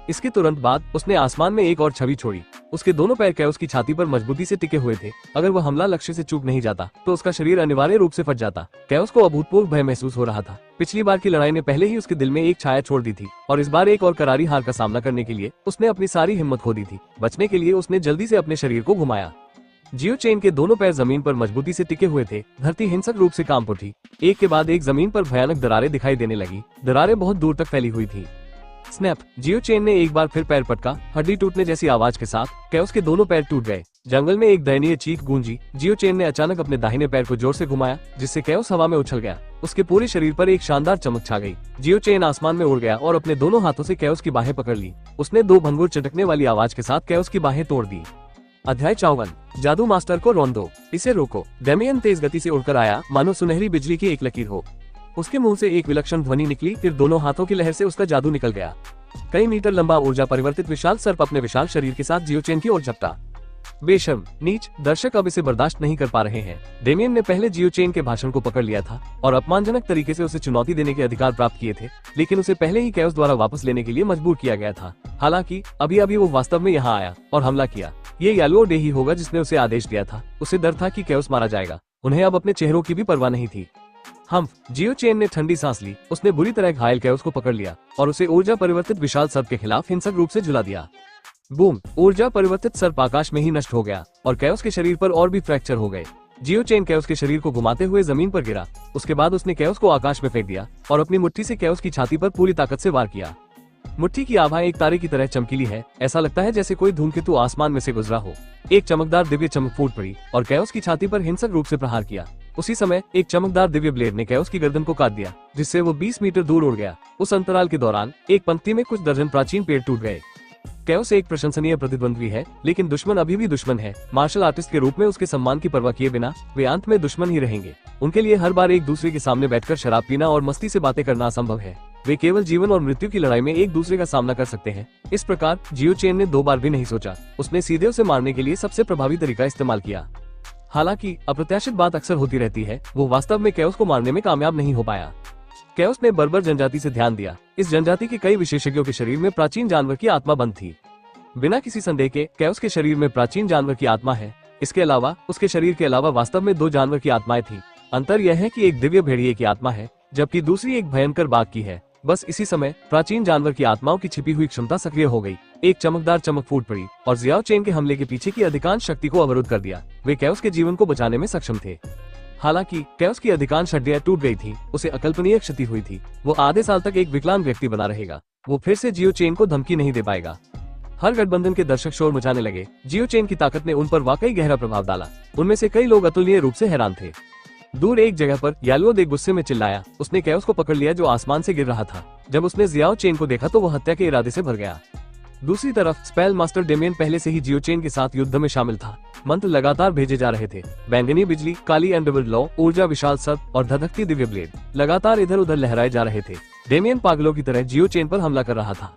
इसके तुरंत बाद उसने आसमान में एक और छवि छोड़ी। उसके दोनों पैर कैओस की छाती पर मजबूती से टिके हुए थे। अगर वह हमला लक्ष्य से चूक नहीं जाता तो उसका शरीर अनिवार्य रूप से फट जाता। कैओस को अभूतपूर्व भय महसूस हो रहा था। पिछली बार की लड़ाई ने पहले ही उसके दिल में एक छाया छोड़ दी थी और इस बार एक और करारी हार का सामना करने के लिए उसने अपनी सारी हिम्मत खो दी थी। बचने के लिए उसने जल्दी से अपने शरीर को घुमाया। जियो चेन के दोनों पैर जमीन पर मजबूती से टिके हुए थे। धरती हिंसक रूप से कांप उठी। एक के बाद एक जमीन पर भयानक दरारें दिखाई देने लगी। दरारें बहुत दूर तक फैली हुई थी। स्नैप, जियो चेन ने एक बार फिर पैर पटका। हड्डी टूटने जैसी आवाज के साथ कैओस के दोनों पैर टूट गए। जंगल में एक दयनीय चीख गूंजी। जियो चेन ने अचानक अपने दाहिने पैर को जोर से घुमाया, जिससे कैओस हवा में उछल गया। उसके पूरे शरीर पर एक शानदार चमक छा गई। जियो चेन आसमान में उड़ गया और अपने दोनों हाथों से कैओस की बाहें पकड़ ली। उसने दो भंगुर चटकने वाली आवाज के साथ कैओस की बाहें तोड़ दी। अध्याय 54, जादू मास्टर को रोंदो, इसे रोको। डेमियन तेज गति से उड़कर आया, मानो सुनहरी बिजली की एक लकीर हो। उसके मुंह से एक विलक्षण ध्वनि निकली, फिर दोनों हाथों की लहर से उसका जादू निकल गया। कई मीटर लंबा ऊर्जा परिवर्तित विशाल सर्प अपने विशाल शरीर के साथ जियो चेन की ओर झपटा। बेशर्म, नीच, दर्शक अब इसे बर्दाश्त नहीं कर पा रहे हैं। डेमियन ने पहले जियो चेन के भाषण को पकड़ लिया था और अपमानजनक तरीके से उसे चुनौती देने के अधिकार प्राप्त किए थे, लेकिन उसे पहले ही कैओस द्वारा वापस लेने के लिए मजबूर किया गया था। हालांकि अभी अभी वो वास्तव में यहाँ आया और हमला किया। ये यालुओ डे ही होगा जिसने उसे आदेश दिया था। उसे डर था कि कैओस मारा जाएगा। उन्हें अब अपने चेहरों की भी परवाह नहीं थी। जियो चेन ने ठंडी सांस ली। उसने बुरी तरह घायल कैओस को पकड़ लिया और उसे ऊर्जा परिवर्तित विशाल सर्प के खिलाफ हिंसक रूप से झुला दिया। बूम, ऊर्जा परिवर्तित सर्प आकाश में ही नष्ट हो गया और कैओस के शरीर पर और भी फ्रैक्चर हो गए। जियो चेन कैओस के शरीर को घुमाते हुए जमीन पर गिरा। उसके बाद उसने कैओस को आकाश में फेंक दिया और अपनी मुट्ठी से कैओस की छाती पर पूरी ताकत से वार किया। मुट्ठी की आभा एक तारे की तरह चमकीली है। ऐसा लगता है जैसे कोई धूमकेतु आसमान में से गुजरा हो। एक चमकदार दिव्य चमक फूट पड़ी और कैओस की छाती पर हिंसक रूप से प्रहार किया। उसी समय एक चमकदार दिव्य ब्लेड ने कैओस की गर्दन को काट दिया, जिससे वो 20 मीटर दूर उड़ गया। उस अंतराल के दौरान एक पंक्ति में कुछ दर्जन प्राचीन पेड़ टूट गए। कैओस एक प्रशंसनीय प्रतिद्वंद्वी है, लेकिन दुश्मन अभी भी दुश्मन है। मार्शल आर्टिस्ट के रूप में उसके सम्मान की परवाह किए बिना वे अंत में दुश्मन ही रहेंगे। उनके लिए हर बार एक दूसरे के सामने बैठकर शराब पीना और मस्ती से बातें करना असंभव है। वे केवल जीवन और मृत्यु की लड़ाई में एक दूसरे का सामना कर सकते हैं। इस प्रकार जियो चेन ने 2 बार भी नहीं सोचा। उसने सीधे उसे मारने के लिए सबसे प्रभावी तरीका इस्तेमाल किया। हालांकि अप्रत्याशित बात अक्सर होती रहती है, वो वास्तव में कैओस को मारने में कामयाब नहीं हो पाया। कैओस ने बर्बर जनजाति से ध्यान दिया। इस जनजाति के कई विशेषज्ञों के शरीर में प्राचीन जानवर की आत्मा बंद थी। बिना किसी संदेह के कैओस के शरीर में प्राचीन जानवर की आत्मा है। इसके अलावा उसके शरीर के अलावा वास्तव में 2 जानवर की आत्माएं थी। अंतर यह है कि एक दिव्य भेड़िए की आत्मा है, जबकि दूसरी एक भयंकर बाघ की है। बस इसी समय प्राचीन जानवर की आत्माओं की छिपी हुई क्षमता सक्रिय हो गई। एक चमकदार चमक फूट पड़ी और जियाओ चेन के हमले के पीछे की अधिकांश शक्ति को अवरुद्ध कर दिया। वे कैओस के जीवन को बचाने में सक्षम थे। हालांकि कैओस की अधिकांश हड्डियां टूट गई थी। उसे अकल्पनीय क्षति हुई थी। वो आधे साल तक एक विकलांग व्यक्ति बना रहेगा। वो फिर से जियो चेन को धमकी नहीं दे पाएगा। हर गठबंधन के दर्शक शोर मचाने लगे। जियो चेन की ताकत ने उन पर वाकई गहरा प्रभाव डाला। उनमें से कई लोग अतुलनीय रूप से हैरान थे। दूर एक जगह पर यालुओ दे गुस्से में चिल्लाया। उसने कैओस को पकड़ लिया जो आसमान से गिर रहा था। जब उसने जियाओ चेन को देखा तो वह हत्या के इरादे से भर गया। दूसरी तरफ स्पेल मास्टर डेमियन पहले से ही जियो चेन के साथ युद्ध में शामिल था। मंत्र लगातार भेजे जा रहे थे। बैंगनी बिजली, काली एंडरवर्ल्ड लॉ, ऊर्जा विशाल सर्प और धधकती दिव्य ब्लेड लगातार इधर उधर लहराए जा रहे थे। डेमियन पागलों की तरह जियो चेन पर हमला कर रहा था।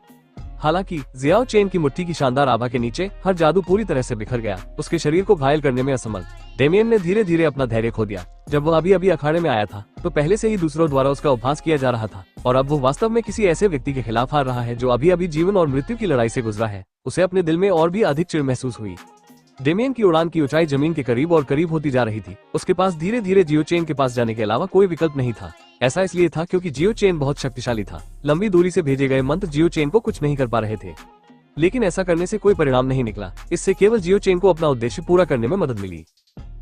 हालांकि जियाओ चेन की मुट्ठी की शानदार आभा के नीचे हर जादू पूरी तरह से बिखर गया। उसके शरीर को घायल करने में असमर्थ डेमियन ने धीरे धीरे अपना धैर्य खो दिया। जब वह अभी अभी अखाड़े में आया था तो पहले से ही दूसरों द्वारा उसका उपहास किया जा रहा था, और अब वो वास्तव में किसी ऐसे व्यक्ति के खिलाफ हार रहा है जो अभी अभी जीवन और मृत्यु की लड़ाई से गुजरा है। उसे अपने दिल में और भी अधिक चिढ़ महसूस हुई। डेमियन की उड़ान की ऊंचाई जमीन के करीब और करीब होती जा रही थी। उसके पास धीरे धीरे जियो चेन के पास जाने के अलावा कोई विकल्प नहीं था। ऐसा इसलिए था क्योंकि जियो चेन बहुत शक्तिशाली था। लंबी दूरी से भेजे गए मंत्र जियो चेन को कुछ नहीं कर पा रहे थे, लेकिन ऐसा करने से कोई परिणाम नहीं निकला। इससे केवल जियो चेन को अपना उद्देश्य पूरा करने में मदद मिली।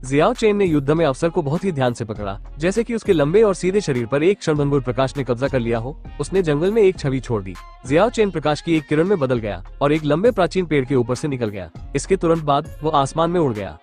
जियाओ चेन ने युद्ध में अवसर को बहुत ही ध्यान से पकड़ा, जैसे कि उसके लंबे और सीधे शरीर पर एक क्षणभंगुर प्रकाश ने कब्जा कर लिया हो। उसने जंगल में एक छवि छोड़ दी। जियाओ चेन प्रकाश की एक किरण में बदल गया और एक लंबे प्राचीन पेड़ के ऊपर से निकल गया। इसके तुरंत बाद वो आसमान में उड़ गया।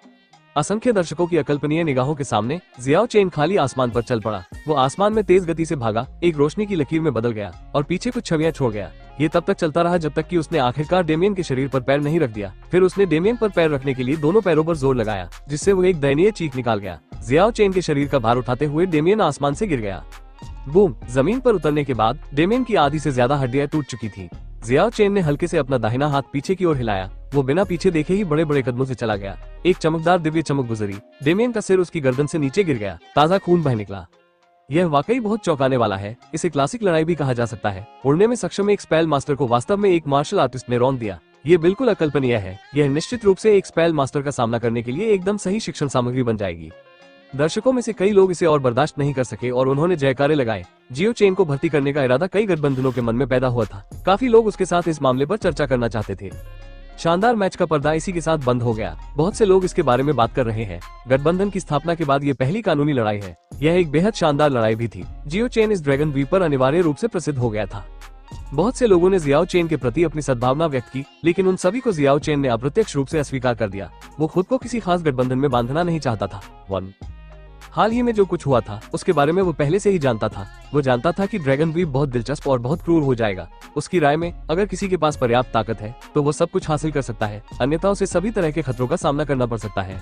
असंख्य दर्शकों की अकल्पनीय निगाहों के सामने जियाओ चेन खाली आसमान पर चल पड़ा। वो आसमान में तेज गति से भागा, एक रोशनी की लकीर में बदल गया और पीछे कुछ छवियां छोड़ गया। ये तब तक चलता रहा जब तक कि उसने आखिरकार डेमियन के शरीर पर पैर नहीं रख दिया। फिर उसने डेमियन पर पैर रखने के लिए दोनों पैरों पर जोर लगाया, जिससे वो एक दयनीय चीख निकाल गया। जियाओ चेन के शरीर का भार उठाते हुए डेमियन आसमान से गिर गया। बूम! जमीन पर उतरने के बाद डेमियन की आधी से ज्यादा हड्डियां टूट चुकी थी। जियाओ चेन ने हल्के से अपना दाहिना हाथ पीछे की ओर हिलाया। वो बिना पीछे देखे ही बड़े बड़े कदमों से चला गया। एक चमकदार दिव्य चमक गुजरी। डेमियन का सिर उसकी गर्दन से नीचे गिर गया। ताजा खून बह निकला। यह वाकई बहुत चौंकाने वाला है। इसे क्लासिक लड़ाई भी कहा जा सकता है। उड़ने में सक्षम एक स्पेल मास्टर को वास्तव में एक मार्शल आर्टिस्ट ने रौंद दिया। ये बिल्कुल अकल्पनीय है। यह निश्चित रूप से एक स्पेल मास्टर का सामना करने के लिए एकदम सही शिक्षण सामग्री बन जाएगी। दर्शकों में से कई लोग इसे और बर्दाश्त नहीं कर सके और उन्होंने जयकारे लगाए। जियो चेन को भर्ती करने का इरादा कई गठबंधनों के मन में पैदा हुआ था। काफी लोग उसके साथ इस मामले पर चर्चा करना चाहते थे। शानदार मैच का पर्दा इसी के साथ बंद हो गया। बहुत से लोग इसके बारे में बात कर रहे हैं। गठबंधन की स्थापना के बाद ये पहली कानूनी लड़ाई है। यह एक बेहद शानदार लड़ाई भी थी। जियो चेन इस ड्रैगन द्वीप पर अनिवार्य रूप से प्रसिद्ध हो गया था। बहुत से लोगों ने जियाओ चेन के प्रति अपनी सद्भावना व्यक्त की, लेकिन उन सभी को जियाओ चेन ने अप्रत्यक्ष रूप से अस्वीकार कर दिया। वो खुद को किसी खास गठबंधन में बांधना नहीं चाहता था। 1. हाल ही में जो कुछ हुआ था उसके बारे में वो पहले से ही जानता था। वो जानता था कि ड्रैगन द्वीप बहुत दिलचस्प और बहुत क्रूर हो जाएगा। उसकी राय में अगर किसी के पास पर्याप्त ताकत है तो वो सब कुछ हासिल कर सकता है, अन्यथा उसे सभी तरह के खतरों का सामना करना पड़ सकता है।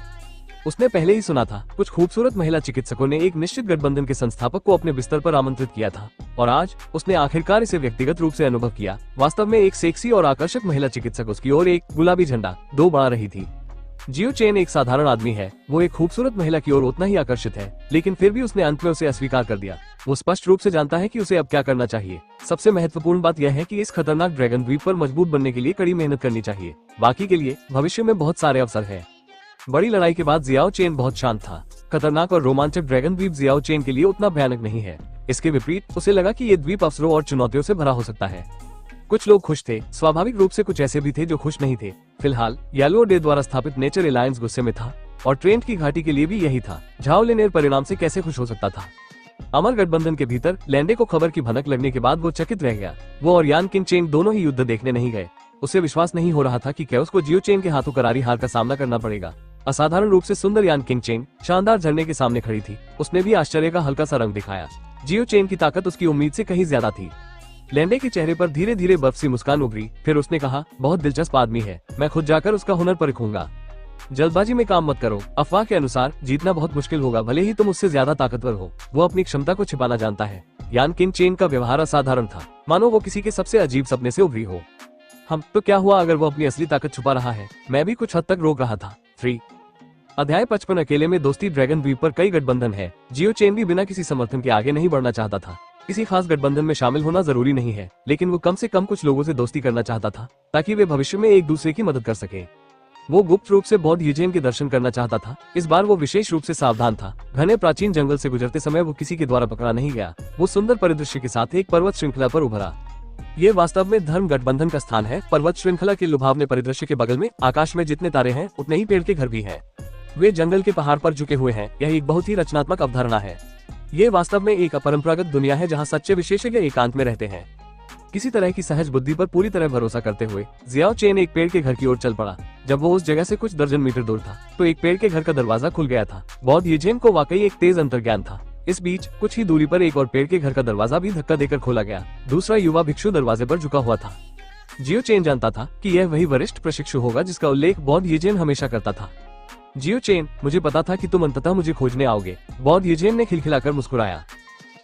उसने पहले ही सुना था कुछ खूबसूरत महिला चिकित्सकों ने एक निश्चित गठबंधन के संस्थापक को अपने बिस्तर पर आमंत्रित किया था, और आज उसने आखिरकार इसे व्यक्तिगत रूप से अनुभव किया। वास्तव में एक सेक्सी और आकर्षक महिला चिकित्सक उसकी ओर एक गुलाबी झंडा 2 बढ़ा रही थी। जियो चेन एक साधारण आदमी है, वो एक खूबसूरत महिला की ओर उतना ही आकर्षित है, लेकिन फिर भी उसने अंत में उसे अस्वीकार कर दिया। वो स्पष्ट रूप से जानता है कि उसे अब क्या करना चाहिए। सबसे महत्वपूर्ण बात यह है कि इस खतरनाक ड्रैगन द्वीप पर मजबूत बनने के लिए कड़ी मेहनत करनी चाहिए। बाकी के लिए भविष्य में बहुत सारे अवसर है। बड़ी लड़ाई के बाद जियाओ चेन बहुत शांत था। खतरनाक और रोमांचक ड्रैगन द्वीप जियाओ चेन के लिए उतना भयानक नहीं है। इसके विपरीत उसे लगा कि ये द्वीप अवसरों और चुनौतियों से भरा हो सकता है। कुछ लोग खुश थे, स्वाभाविक रूप से कुछ ऐसे भी थे जो खुश नहीं थे। फिलहाल येलो डे द्वारा स्थापित नेचर एलायंस गुस्से में था, और ट्रेंट की घाटी के लिए भी यही था। झाओ लिनेर परिणाम से कैसे खुश हो सकता था। अमर गठबंधन के भीतर लैंडे को खबर की भनक लगने के बाद वो चकित रह गया। वो और यान किंग चेन दोनों ही युद्ध देखने नहीं गए। उसे विश्वास नहीं हो रहा था कि कैओस को जियो चेन के हाथों करारी हार का सामना करना पड़ेगा। असाधारण रूप से सुंदर यान किंग चेन शानदार झरने के सामने खड़ी थी। उसने भी आश्चर्य का हल्का सा रंग दिखाया। जियो चेन की ताकत उसकी उम्मीद से कहीं ज्यादा थी। लैंडे के चेहरे पर धीरे धीरे बर्फ सी मुस्कान उभरी। फिर उसने कहा, बहुत दिलचस्प आदमी है, मैं खुद जाकर उसका हुनर परखूंगा। जल्दबाजी में काम मत करो। अफवाह के अनुसार जीतना बहुत मुश्किल होगा, भले ही तुम उससे ज्यादा ताकतवर हो। वो अपनी क्षमता को छिपाना जानता है। यान किंग चेन का व्यवहार असाधारण था, मानो वो किसी के सबसे अजीब सपने से उभरी हो। हम तो क्या हुआ अगर वो अपनी असली ताकत छुपा रहा है। मैं भी कुछ हद तक रोक रहा था। 3. अध्याय 55 अकेले में दोस्ती। ड्रैगन द्वीप पर कई गठबंधन है। जियो चेन भी बिना किसी समर्थन के आगे नहीं बढ़ना चाहता था। किसी खास गठबंधन में शामिल होना जरूरी नहीं है, लेकिन वो कम से कम कुछ लोगों से दोस्ती करना चाहता था, ताकि वे भविष्य में एक दूसरे की मदद कर सके। वो गुप्त रूप से बौद्ध यूजेन के दर्शन करना चाहता था। इस बार वो विशेष रूप से सावधान था। घने प्राचीन जंगल से गुजरते समय वो किसी के द्वारा पकड़ा नहीं गया। वो सुंदर परिदृश्य के साथ एक पर्वत श्रृंखला पर उभरा। ये वास्तव में धर्म गठबंधन का स्थान है। पर्वत श्रृंखला के लुभावने परिदृश्य के बगल में आकाश में जितने तारे हैं उतने ही पेड़ के घर भी हैं। वे जंगल के पहाड़ पर झुके हुए हैं। यह एक बहुत ही रचनात्मक अवधारणा है। ये वास्तव में एक अपरंपरागत दुनिया है जहाँ सच्चे विशेषज्ञ एकांत में रहते हैं। किसी तरह की सहज बुद्धि पर पूरी तरह भरोसा करते हुए जियाओ चेन एक पेड़ के घर की ओर चल पड़ा। जब वो उस जगह से कुछ दर्जन मीटर दूर था तो एक पेड़ के घर का दरवाजा खुल गया था। बौद्ध यूजेन को वाकई एक तेज अंतर्ज्ञान था। इस बीच कुछ ही दूरी पर एक और पेड़ के घर का दरवाजा भी धक्का देकर खोला गया। दूसरा युवा भिक्षु दरवाजे पर झुका हुआ था। जियो चेन जानता था कि यह वही वरिष्ठ प्रशिक्षु होगा जिसका उल्लेख बौद्ध यूजेन हमेशा करता था। जियो चेन, मुझे पता था कि तुम अंततः मुझे खोजने आओगे। बौद्ध यूजेन ने खिलखिलाकर मुस्कुराया।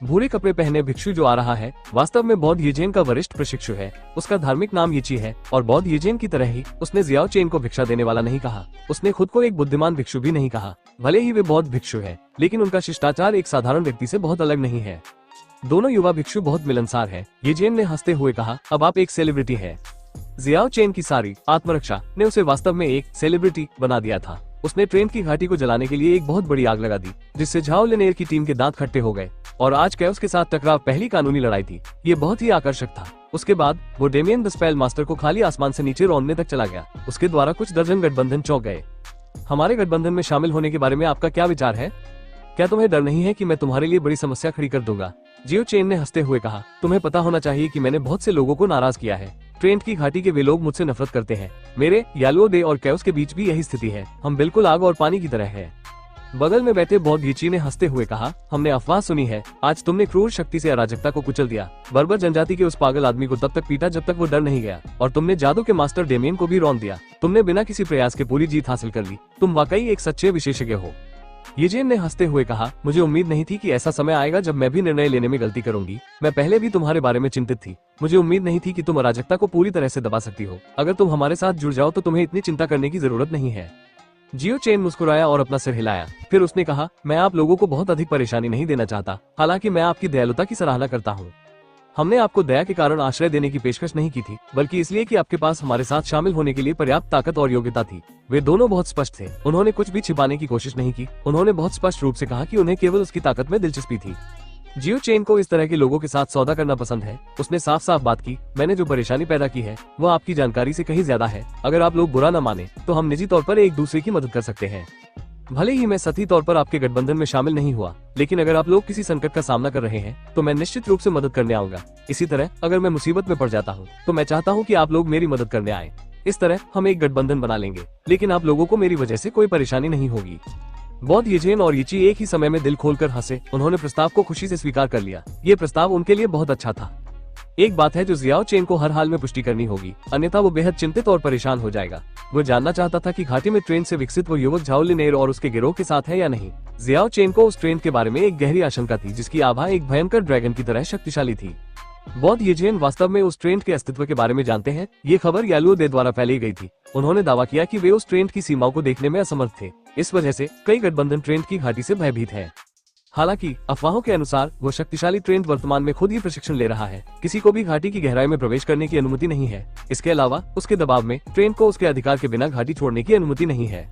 भूरे कपड़े पहने भिक्षु जो आ रहा है वास्तव में बौद्ध यूजेन का वरिष्ठ प्रशिक्षु है। उसका धार्मिक नाम यीची है, और बौद्ध यूजेन की तरह ही उसने जियाओ चेन को भिक्षा देने वाला नहीं कहा। उसने खुद को एक बुद्धिमान भिक्षु भी नहीं कहा। भले ही वे बौद्ध भिक्षु है, लेकिन उनका शिष्टाचार एक साधारण व्यक्ति से बहुत अलग नहीं है। दोनों युवा भिक्षु बहुत मिलनसार है। यूजेन ने हंसते हुए कहा, अब आप एक सेलिब्रिटी है। जियाओ चेन की सारी आत्मरक्षा ने उसे वास्तव में एक सेलिब्रिटी बना दिया था। उसने ट्रेंट की घाटी को जलाने के लिए एक बहुत बड़ी आग लगा दी, जिससे झाओ लिनेर की टीम के दांत खट्टे हो गए। और आज कैओस के साथ टकराव पहली कानूनी लड़ाई थी। ये बहुत ही आकर्षक था। उसके बाद वो डेमियन द स्पेल मास्टर को खाली आसमान से नीचे रौंदने तक चला गया। उसके द्वारा कुछ दर्जन गठबंधन चौंक गए। हमारे गठबंधन में शामिल होने के बारे में आपका क्या विचार है? क्या तुम्हें डर नहीं है कि मैं तुम्हारे लिए बड़ी समस्या खड़ी कर दूंगा? जियो चेन ने हंसते हुए कहा, तुम्हें पता होना चाहिए कि मैंने बहुत से लोगों को नाराज किया है। ट्रेंट की घाटी के वे लोग मुझसे नफरत करते हैं। मेरे येलो डे और कैओस के बीच भी यही स्थिति है। हम बिल्कुल आग और पानी की तरह हैं। बगल में बैठे बौद्ध यूची ने हंसते हुए कहा, हमने अफवाह सुनी है। आज तुमने क्रूर शक्ति से अराजकता को कुचल दिया। बर्बर जनजाति के उस पागल आदमी को तब तक पीटा जब तक वो डर नहीं गया, और तुमने जादू के मास्टर डेमियन को भी रौंद दिया। तुमने बिना किसी प्रयास के पूरी जीत हासिल कर ली। तुम वाकई एक सच्चे विशेषज्ञ हो। यूजेन ने हंसते हुए कहा, मुझे उम्मीद नहीं थी कि ऐसा समय आएगा जब मैं भी निर्णय लेने में गलती करूंगी। मैं पहले भी तुम्हारे बारे में चिंतित थी। मुझे उम्मीद नहीं थी कि तुम अराजकता को पूरी तरह से दबा सकती हो। अगर तुम हमारे साथ जुड़ जाओ तो तुम्हें इतनी चिंता करने की जरूरत नहीं है। जियो चेन मुस्कुराया और अपना सिर हिलाया। फिर उसने कहा, मैं आप लोगों को बहुत अधिक परेशानी नहीं देना चाहता। हालांकि मैं आपकी दयालुता की सराहना करता हूँ। हमने आपको दया के कारण आश्रय देने की पेशकश नहीं की थी, बल्कि इसलिए कि आपके पास हमारे साथ शामिल होने के लिए पर्याप्त ताकत और योग्यता थी। वे दोनों बहुत स्पष्ट थे। उन्होंने कुछ भी छिपाने की कोशिश नहीं की। उन्होंने बहुत स्पष्ट रूप से कहा कि उन्हें केवल उसकी ताकत में दिलचस्पी थी। जियो चेन को इस तरह के लोगों के साथ सौदा करना पसंद है। उसने साफ साफ बात की, मैंने जो परेशानी पैदा की है वो आपकी जानकारी से कहीं ज्यादा है। अगर आप लोग बुरा न माने तो हम निजी तौर पर एक दूसरे की मदद कर सकते हैं। भले ही मैं सही तौर पर आपके गठबंधन में शामिल नहीं हुआ, लेकिन अगर आप लोग किसी संकट का सामना कर रहे हैं तो मैं निश्चित रूप से मदद करने आऊंगा। इसी तरह अगर मैं मुसीबत में पड़ जाता हूँ तो मैं चाहता हूँ कि आप लोग मेरी मदद करने आए। इस तरह हम एक गठबंधन बना लेंगे, लेकिन आप लोगों को मेरी वजह से कोई परेशानी नहीं होगी। बौद्ध येजेन और यीची एक ही समय में दिल खोलकर हंसे। उन्होंने प्रस्ताव को खुशी से स्वीकार कर लिया। ये प्रस्ताव उनके लिए बहुत अच्छा था। एक बात है जो जियाओ चेन को हर हाल में पुष्टि करनी होगी, अन्यथा वो बेहद चिंतित और परेशान हो जाएगा। वो जानना चाहता था कि घाटी में ट्रेन से विकसित वो युवक झाओ लिनेर और उसके गिरोह के साथ है या नहीं। जियाओ चेन को उस ट्रेन के बारे में एक गहरी आशंका थी, जिसकी आभा एक भयंकर ड्रैगन की तरह शक्तिशाली थी। बौद्ध येजेन वास्तव में उस ट्रेन के अस्तित्व के बारे में जानते हैं। ये खबर यालुओ दे द्वारा फैलाई गई थी। उन्होंने दावा किया कि वे उस ट्रेन की सीमाओं को देखने में असमर्थ थे। इस वजह से कई गठबंधन ट्रेन की घाटी से भयभीत है। हालांकि अफवाहों के अनुसार वो शक्तिशाली ट्रेन वर्तमान में खुद ही प्रशिक्षण ले रहा है। किसी को भी घाटी की गहराई में प्रवेश करने की अनुमति नहीं है। इसके अलावा उसके दबाव में ट्रेन को उसके अधिकार के बिना घाटी छोड़ने की अनुमति नहीं है।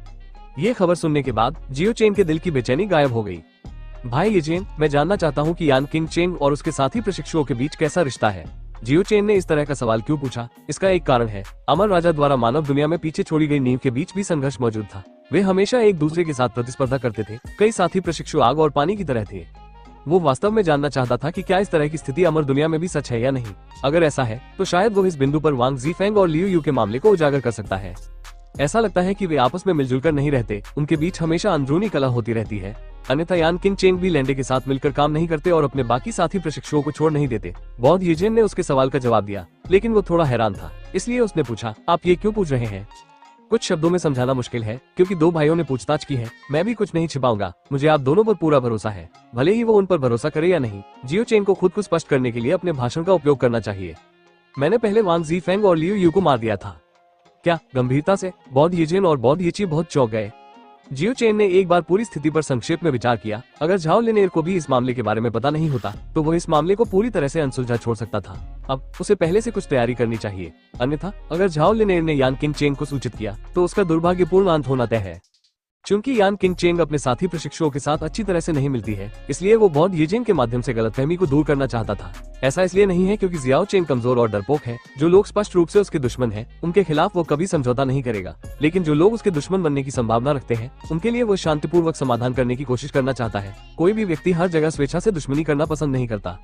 ये खबर सुनने के बाद जियो चेन के दिल की बेचैनी गायब हो गई। भाई येजेन, मैं जानना चाहता हूँ कि यान किंग चेंग और उसके साथी प्रशिक्षुओं के बीच कैसा रिश्ता है। जियो चेन ने इस तरह का सवाल क्यों पूछा? इसका एक कारण है। अमर राजा द्वारा मानव दुनिया में पीछे छोड़ी गई नींव के बीच भी संघर्ष मौजूद था। वे हमेशा एक दूसरे के साथ प्रतिस्पर्धा करते थे। कई साथी प्रशिक्षु आग और पानी की तरह थे। वो वास्तव में जानना चाहता था कि क्या इस तरह की स्थिति अमर दुनिया में भी सच है या नहीं। अगर ऐसा है तो शायद वो इस बिंदु पर वांग जीफेंग और लियू यू के मामले को उजागर कर सकता है। ऐसा लगता है कि वे आपस में मिलजुल कर नहीं रहते। उनके बीच हमेशा अंदरूनी कलह होती रहती है। अन्यथा यान किंग चेंग भी लैंडे के साथ मिलकर काम नहीं करते और अपने बाकी साथी प्रशिक्षुओं को छोड़ नहीं देते। बौद्ध येजेन ने उसके सवाल का जवाब दिया, लेकिन वो थोड़ा हैरान था। इसलिए उसने पूछा, आप ये क्यों पूछ रहे हैं? कुछ शब्दों में समझाना मुश्किल है, क्योंकि दो भाइयों ने पूछताछ की है। मैं भी कुछ नहीं छिपाऊंगा। मुझे आप दोनों पर पूरा भरोसा है, भले ही वो उन पर भरोसा करे या नहीं। जियो चेन को खुद को स्पष्ट करने के लिए अपने भाषण का उपयोग करना चाहिए। मैंने पहले वांग जीफेंग और लियू यू को मार दिया था। क्या? गंभीरता से बौद्ध येजेन और बौद्ध येची बहुत चौंक गए। जियो चेन ने एक बार पूरी स्थिति पर संक्षेप में विचार किया। अगर झाओ लिनेर को भी इस मामले के बारे में पता नहीं होता तो वो इस मामले को पूरी तरह से अनसुलझा छोड़ सकता था। अब उसे पहले से कुछ तैयारी करनी चाहिए, अन्यथा अगर झाओ लिनेर ने यान किंग चेंग को सूचित किया तो उसका दुर्भाग्यपूर्ण अंत होना तय है। चूंकि यान किंग चेंग अपने साथी प्रशिक्षुओं के साथ अच्छी तरह से नहीं मिलती है, इसलिए वो बौद्ध येजेन के माध्यम से गलतफहमी को दूर करना चाहता था। ऐसा इसलिए नहीं है क्योंकि जियाओ चेंग कमजोर और डरपोक है। जो लोग स्पष्ट रूप से उसके दुश्मन हैं, उनके खिलाफ वो कभी समझौता नहीं करेगा। लेकिन जो लोग उसके दुश्मन बनने की संभावना रखते हैं, उनके लिए वो शांतिपूर्वक समाधान करने की कोशिश करना चाहता है। कोई भी व्यक्ति हर जगह स्वेच्छा से दुश्मनी करना पसंद नहीं करता।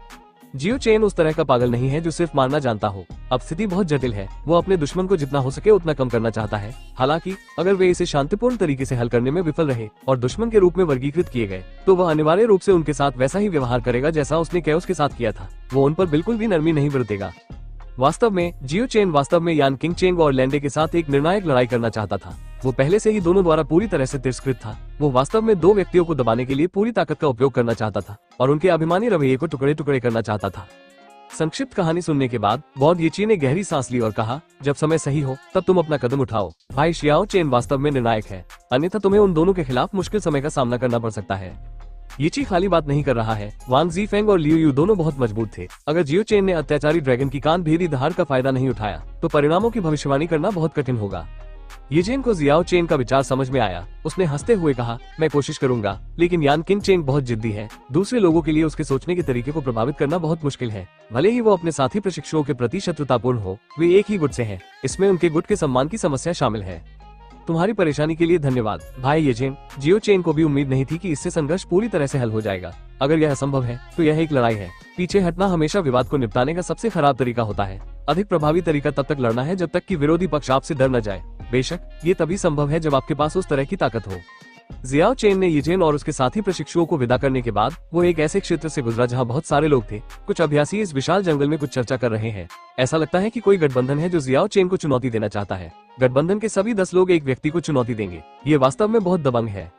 जियो चेन उस तरह का पागल नहीं है जो सिर्फ मारना जानता हो। अब स्थिति बहुत जटिल है। वो अपने दुश्मन को जितना हो सके उतना कम करना चाहता है। हालांकि अगर वे इसे शांतिपूर्ण तरीके से हल करने में विफल रहे और दुश्मन के रूप में वर्गीकृत किए गए, तो वह अनिवार्य रूप से उनके साथ वैसा ही व्यवहार करेगा जैसा उसने कैओस के साथ किया था। वो उन पर बिल्कुल भी नरमी नहीं बरतेगा। वास्तव में जियो चेन वास्तव में यान किंग चेंग और लैंडे के साथ एक निर्णायक लड़ाई करना चाहता था। वो पहले से ही दोनों द्वारा पूरी तरह से तिरस्कृत था। वो वास्तव में दो व्यक्तियों को दबाने के लिए पूरी ताकत का उपयोग करना चाहता था और उनके अभिमानी रवैये को टुकड़े टुकड़े करना चाहता था। संक्षिप्त कहानी सुनने के बाद बौद्ध येची ने गहरी सांस ली और कहा, जब समय सही हो तब तुम अपना कदम उठाओ। भाई शियाओ चेन वास्तव में निर्णायक है, अन्यथा तुम्हें उन दोनों के खिलाफ मुश्किल समय का सामना करना पड़ सकता है। येची खाली बात नहीं कर रहा है। वांग जीफेंग और लियू यू दोनों बहुत मजबूत थे। अगर जियो चेन ने अत्याचारी ड्रैगन की कान भेदी दहाड़ का फायदा नहीं उठाया तो परिणामों की भविष्यवाणी करना बहुत कठिन होगा। येजेन को जियाओ चेन का विचार समझ में आया। उसने हंसते हुए कहा, मैं कोशिश करूंगा, लेकिन यान किंग चेंग बहुत जिद्दी है। दूसरे लोगों के लिए उसके सोचने के तरीके को प्रभावित करना बहुत मुश्किल है। भले ही वो अपने साथी प्रशिक्षुओं के प्रति शत्रुतापूर्ण हो, वे एक ही गुट से हैं। इसमें उनके गुट के सम्मान की समस्या शामिल है। तुम्हारी परेशानी के लिए धन्यवाद भाई येजेन। जियो चेन को भी उम्मीद नहीं थी कि इससे संघर्ष पूरी तरह से हल हो जाएगा। अगर यह असंभव है तो यह एक लड़ाई है। पीछे हटना हमेशा विवाद को निपटाने का सबसे खराब तरीका होता है। अधिक प्रभावी तरीका तब तक लड़ना है जब तक कि विरोधी पक्ष आपसे डर न जाए। बेशक ये तभी संभव है जब आपके पास उस तरह की ताकत हो। जियाओ चेन ने येजेन और उसके साथी प्रशिक्षुओं को विदा करने के बाद वो एक ऐसे क्षेत्र से गुजरा जहां बहुत सारे लोग थे। कुछ अभ्यासी इस विशाल जंगल में कुछ चर्चा कर रहे हैं। ऐसा लगता है कि कोई गठबंधन है जो जियाओ चेन को चुनौती देना चाहता है। गठबंधन के सभी 10 लोग एक व्यक्ति को चुनौती देंगे। ये वास्तव में बहुत दबंग है।